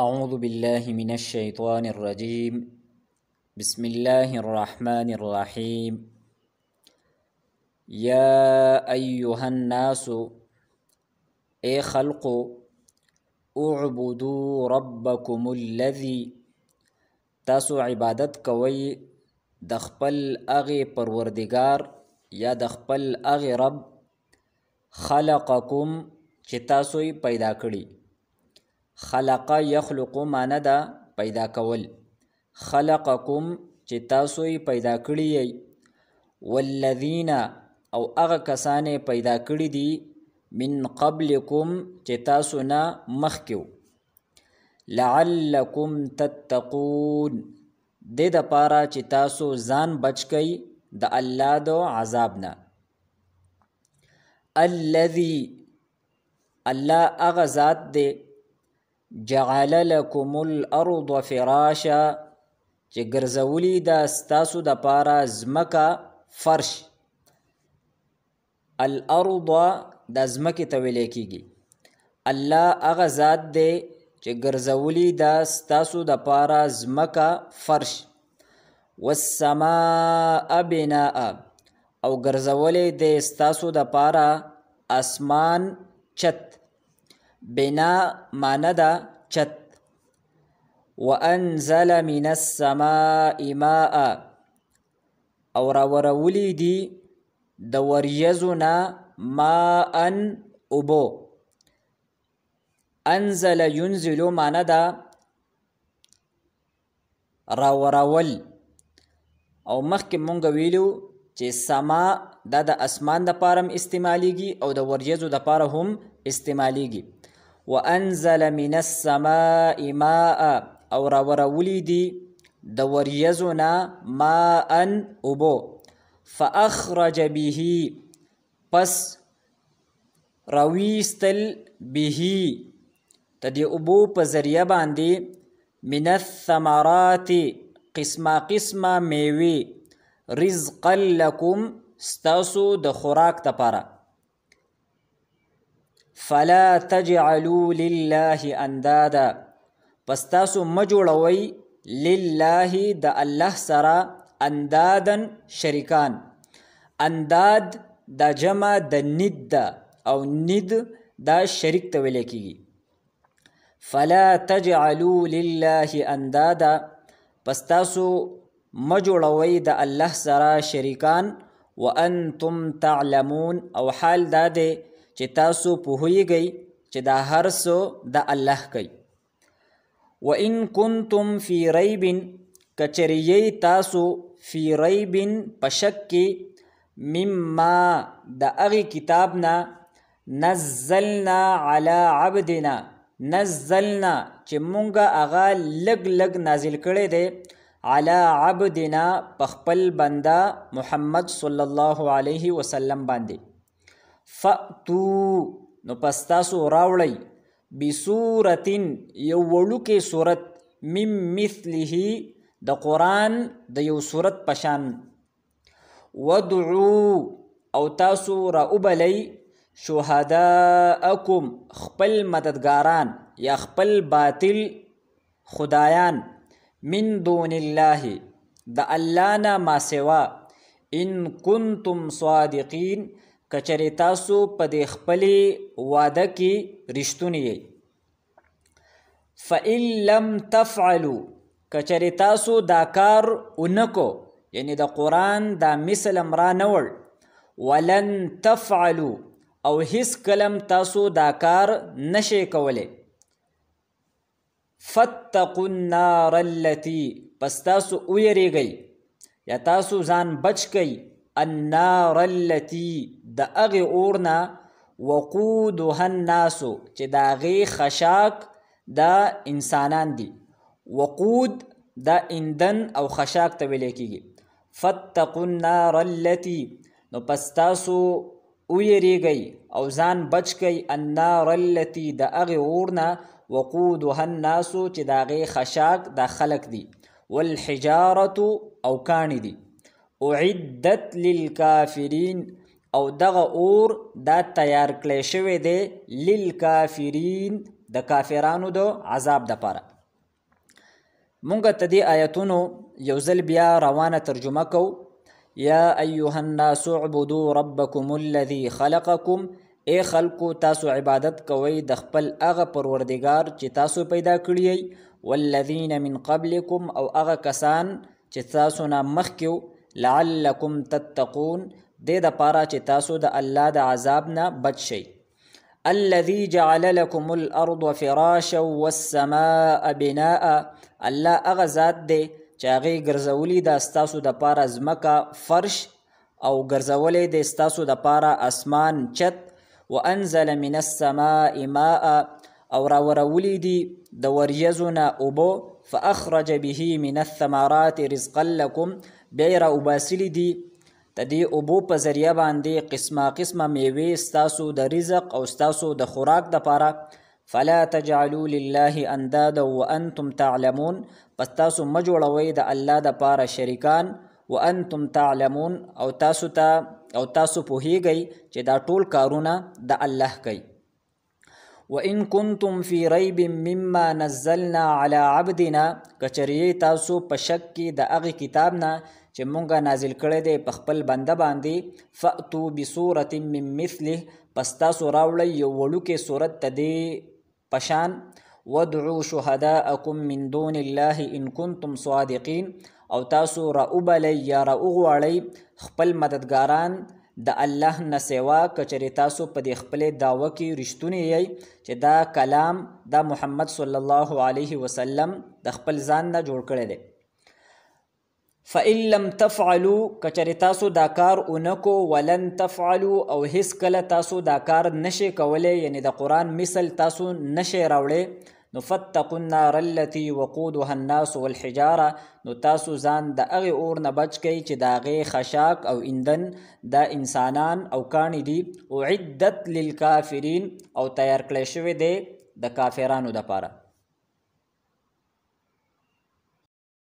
أعوذ بالله من الشيطان الرجيم. بسم الله الرحمن الرحيم. يا أيها الناس اے خلقو اعبدوا ربكم الذي تاسو عبادت کوي د خپل اغه پروردگار یا د خپل اغه رب خلقکم چې تاسو یې پیدا کړی. خلق یخلق معنی دا پیدا کول، خلقکم چې تاسو یې پیدا کړی یې، والذین او هغه کسان پیدا کړی دي من قبلکم چې تاسو نه مخکیو، لعلکم تتقون دې دپاره چې تاسو ځان بچ کئ د الله د عذاب نه. الذي الله هغه ذات دی، جعل لكم الارض فراشا چې ګرځولی دا ستاسو د پاره ځمکه فرش. الارض د ځمکې ته ویلی کیږي. الله هغه ذات دی چې ګرځولی دا ستاسو د پاره ځمکه فرش. والسماء بناء او ګرځولی دی ستاسو د پاره اسمان چت. بنا معنی دا چت. وانزل من السماء ماء او راورولی دی د وریځو نه ماء اوبو. انزل ينزل معنی دا راورول. او مخکې مونږ ویلو چې سما دا د اسمان د پاره هم استعمالیږي او د وریځو د پاره هم استعمالیږي. وانزل من السماء ماء او راورولی دی د وریځو نه ماء اوبو. فاخرج به پس راویستل به د دې اوبو په ذریعه باندې من الثمرات قسمه قسمه میوې، رزقا لکم ستاسو د خوراک دپاره. فلا تجعلوا لله اندادا پس تاسو مه جوړوئ لله د الله سره اندادن شریکان. انداد دا جمع د ند ده او ند دا شریک ته ویلی کیږي. فلا تجعلوا لله اندادا پس تاسو مه جوړوئ د الله سره شریکان. وانتم تعلمون او حال دا دی چې تاسو پوهیږئ چې دا هر څه د الله کوي. وان کنتم فی ریب کچریی تاسو فی ریب په شک کې مما د هغې کتاب نه نزلنا علی عبدنا نزلنا چې مونږه هغه لږ لږ نازل کړی دی علی عبدنا په خپل بنده محمد صلی الله علیه وسلم باندې. فأتو نو پس تاسو راوړئ بصورتن یو وړوکې صورت من مثله د قرآن د یو صورت پشان. ودعو او تاسو راوبلئ شهداءکم خپل مددګاران یا خپل باطل خدایان من دون الله د الله نه ما سوا. ان کنتم صادقین کچری تاسو په دې خپلې واده کې رښتونی یئ. فإن لم تفعلوا کچری تاسو دا کار اونکو یعنی د قرآن دا مثل امرا نوړ. ولن تفعلوا او هیڅ کلم تاسو دا کار نشئ کولی. فاتقوا النار التي پس تاسو ویریږئ یا تاسو ځان بچ کئ النار التي د هغې اور نه وقودها الناس چې د هغې خشاک د انسانان دي. وقود دا ایندن او خشاک ته ویلی کیږي. فاتقوا النار التي نو پس تاسو ویریږئ او ځان بچ کئ النار التي د هغې اور نه وقودها الناس چې د هغې خشاک دا خلق دي. والحجارة او کاڼي دي. اعدت للکافرین او دغه اور دا تیار کړی شوی دی للکافرین د کافرانو د عذاب دپاره. مونږ ته دې آیتونو یو ځل بیا روانه ترجمه کو. یا ایها الناس اعبدوا ربکم الذي خلقکم، ای خلکو تاسو عبادت کوئ د خپل هغه پروردګار چې تاسو پیدا کړی، والذین من قبلکم او هغه کسان چې تاسو نه مخکې، لعلکم تتقون دې دپاره چې تاسو د الله د عذاب نه بچ شئ. الذي جعل لكم الارض فراشا والسماء بناء، الله هغه ذات دی چې هغې ګرځولي ده ستاسو دپاره ځمکه فرش او ګرځولی دی ستاسو دپاره اسمان چت. وانزل من السماء ماء، او راورولی دي د وریځو نه اوبه، فاخرج به من الثمرات رزقا لكم، بیا یې راوباسلي دي د دې اوبو په ذریعه باندې قسمه قسمه میوې ستاسو د رزق او ستاسو د خوراک دپاره. فلا تجعلوا لله اندادا وانتم تعلمون، پس تاسو مه جوړوئ د الله دپاره شریکان، وانتم تعلمون او تاسو پوهیږئ چې دا ټول کارونه د الله کوي. وان کنتم فی ریب مما نزلنا علی عبدنا، کچریې تاسو په شک کې د هغې کتاب نه چې مونږه نازل کړی دی په خپل بنده باندې، فأتو بصورة من مثله، پس تاسو راوړئ یو وړوکې صورت ته دې پشان. ودعوا شهداءکم من دون الله ان کنتم صادقین، او تاسو راوبلئ یا راوغواړئ خپل مددګاران د الله نه سوا کچرې تاسو په دې خپلې دعوه کې رښتونی یئ چې دا کلام دا محمد صلی الله علیه وسلم د خپل ځان نه جوړ کړی دی. فإن لم تفعلوا، کچرې تاسو دا کار اونکو، ولن تفعلوا او هیڅ کله تاسو دا کار نشئ کولی، یعنی د قرآن مثل تاسو نشئ راوړی، نو فاتقوا النار التي وقودها الناس والحجاره، نو تاسو ځان د هغې اور نه بچ کئ چې د هغې خشاک او ایندن د انسانان او کاڼي دي. اعدت للکافرین، او تیار کړی شوی دی د کافرانو دپاره.